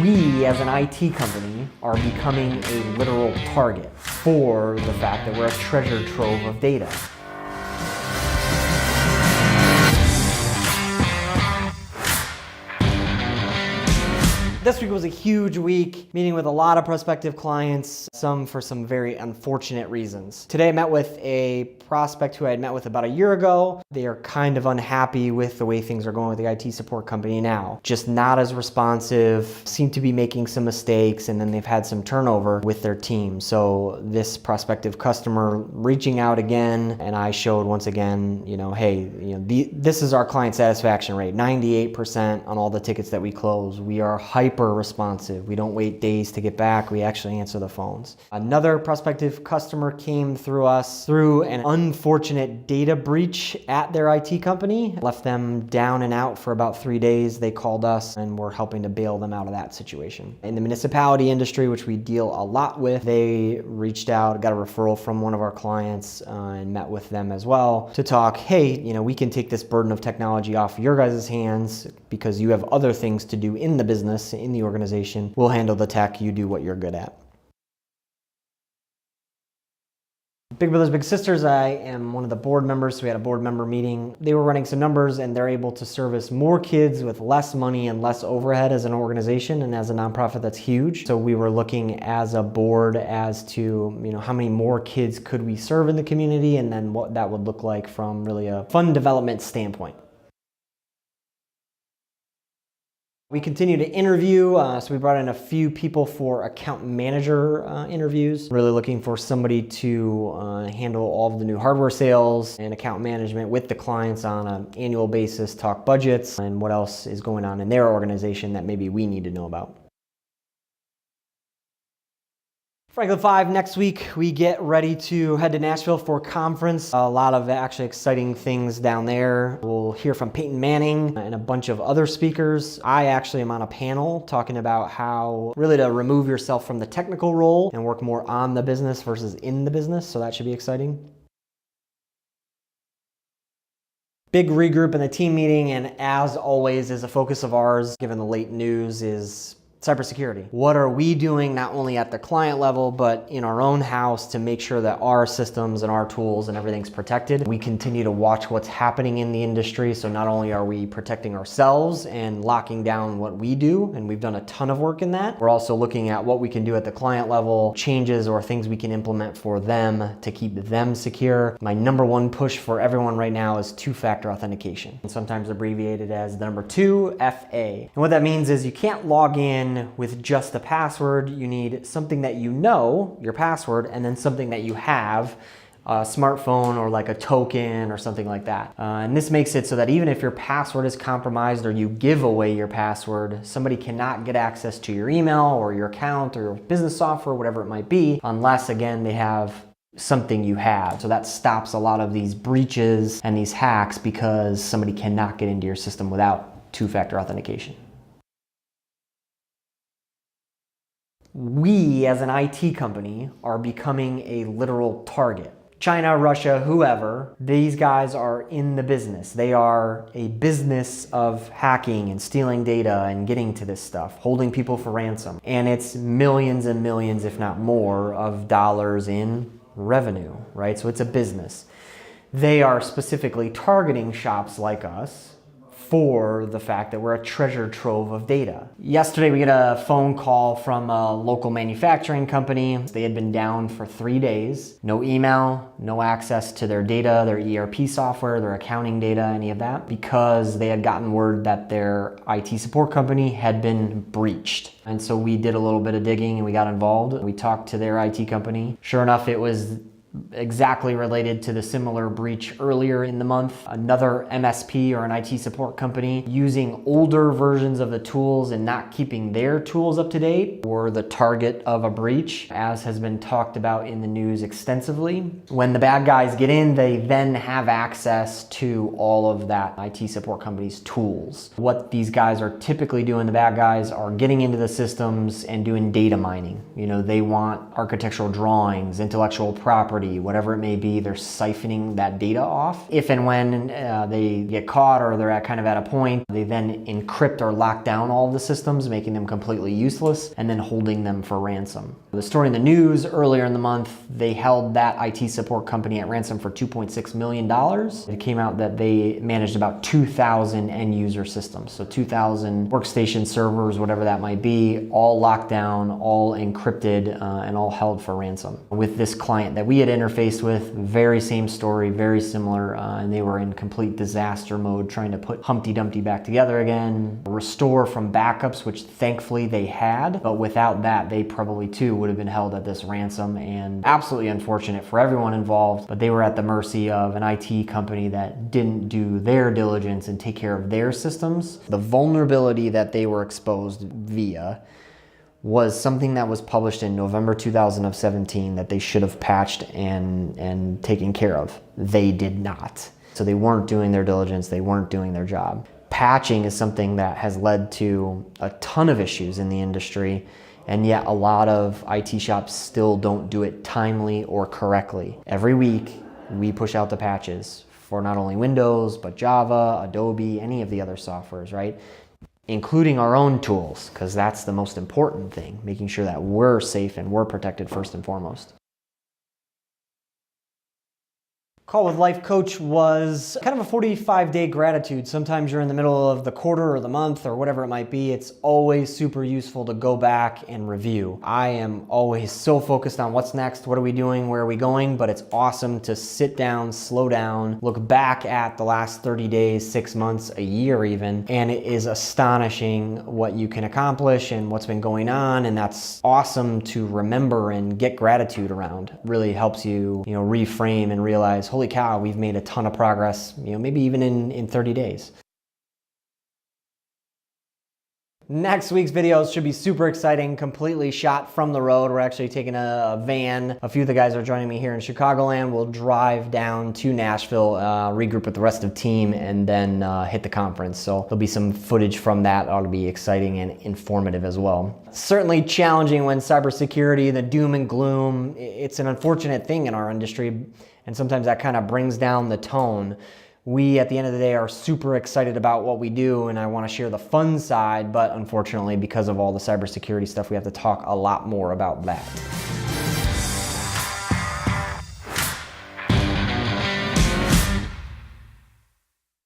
We as an IT company are becoming a literal target for the fact that we're a treasure trove of data. This week was a huge week, meeting with a lot of prospective clients, some for some very unfortunate reasons. Today I met with a prospect who I had met with about a year ago. They are kind of unhappy with the way things are going with the IT support company now. Just not as responsive, seem to be making some mistakes, and then they've had some turnover with their team. So this prospective customer reaching out again, and I showed once again, hey, this is our client satisfaction rate, 98% on all the tickets that we close. We are hyper responsive. We don't wait days to get back. We actually answer the phones. Another prospective customer came through us through an unfortunate data breach at their IT company. Left them down and out for about 3 days. They called us and we're helping to bail them out of that situation. In the municipality industry, which we deal a lot with, they reached out, got a referral from one of our clients and met with them as well to talk, hey, we can take this burden of technology off your guys' hands because you have other things to do in the business, in the organization. We'll handle the tech, you do what you're good at. Big Brothers Big Sisters, I am one of the board members, so we had a board member meeting. They were running some numbers and they're able to service more kids with less money and less overhead as an organization, and as a nonprofit that's huge. So we were looking as a board as to how many more kids could we serve in the community, and then what that would look like from really a fund development standpoint. We continue to interview, so we brought in a few people for account manager interviews. Really looking for somebody to handle all of the new hardware sales and account management with the clients on an annual basis, talk budgets, and what else is going on in their organization that maybe we need to know about. Franklin 5, next week we get ready to head to Nashville for a conference. A lot of actually exciting things down there. We'll hear from Peyton Manning and a bunch of other speakers. I actually am on a panel talking about how really to remove yourself from the technical role and work more on the business versus in the business, so that should be exciting. Big regroup in the team meeting, and as always is a focus of ours, given the late news, is cybersecurity. What are we doing not only at the client level, but in our own house to make sure that our systems and our tools and everything's protected? We continue to watch what's happening in the industry. So not only are we protecting ourselves and locking down what we do, and we've done a ton of work in that, we're also looking at what we can do at the client level, changes or things we can implement for them to keep them secure. My number one push for everyone right now is two-factor authentication, and sometimes abbreviated as the number 2FA. And what that means is you can't log in with just a password. You need something that your password, and then something that you have, a smartphone or like a token or something like that. And this makes it so that even if your password is compromised or you give away your password, somebody cannot get access to your email or your account or your business software, whatever it might be, unless again they have something you have. So that stops a lot of these breaches and these hacks because somebody cannot get into your system without two-factor authentication. We as an IT company are becoming a literal target. China, Russia, whoever, these guys are in the business. They are a business of hacking and stealing data and getting to this stuff, holding people for ransom. And it's millions and millions, if not more, of dollars in revenue, right? So it's a business. They are specifically targeting shops like us for the fact that we're a treasure trove of data. Yesterday we get a phone call from a local manufacturing company. They had been down for 3 days. No email, no access to their data, their ERP software, their accounting data, any of that, because they had gotten word that their IT support company had been breached. And so we did a little bit of digging and we got involved. We talked to their IT company. Sure enough, it was exactly related to the similar breach earlier in the month. Another MSP or an IT support company using older versions of the tools and not keeping their tools up to date were the target of a breach, as has been talked about in the news extensively. When the bad guys get in, they then have access to all of that IT support company's tools. What these guys are typically doing, the bad guys, are getting into the systems and doing data mining. They want architectural drawings, intellectual property, security, whatever it may be, they're siphoning that data off. If and when they get caught or they're at a point, they then encrypt or lock down all of the systems, making them completely useless, and then holding them for ransom. The story in the news earlier in the month, they held that IT support company at ransom for $2.6 million. It came out that they managed about 2,000 end user systems. So 2,000 workstation servers, whatever that might be, all locked down, all encrypted, and all held for ransom. With this client that we had interfaced with, very same story, very similar, and they were in complete disaster mode, trying to put Humpty Dumpty back together again, restore from backups, which thankfully they had, but without that, they probably too would have been held at this ransom, and absolutely unfortunate for everyone involved, but they were at the mercy of an IT company that didn't do their diligence and take care of their systems. The vulnerability that they were exposed via was something that was published in November 2017 that they should have patched and taken care of. They did not. So they weren't doing their diligence, they weren't doing their job. Patching is something that has led to a ton of issues in the industry, and yet a lot of IT shops still don't do it timely or correctly. Every week, we push out the patches for not only Windows, but Java, Adobe, any of the other softwares, right? Including our own tools, because that's the most important thing, making sure that we're safe and we're protected first and foremost. Call with Life Coach was kind of a 45-day gratitude. Sometimes you're in the middle of the quarter or the month or whatever it might be. It's always super useful to go back and review. I am always so focused on what's next, what are we doing, where are we going, but it's awesome to sit down, slow down, look back at the last 30 days, 6 months, a year even, and it is astonishing what you can accomplish and what's been going on, and that's awesome to remember and get gratitude around. It really helps you, reframe and realize, holy cow, we've made a ton of progress, maybe even in 30 days. Next week's videos should be super exciting, completely shot from the road. We're actually taking a van. A few of the guys are joining me here in Chicagoland. We'll drive down to Nashville, regroup with the rest of the team, and then hit the conference. So there'll be some footage from that. Ought to be exciting and informative as well. Certainly challenging when cybersecurity, the doom and gloom, it's an unfortunate thing in our industry, and sometimes that kind of brings down the tone. We, at the end of the day, are super excited about what we do, and I want to share the fun side, but unfortunately, because of all the cybersecurity stuff, we have to talk a lot more about that.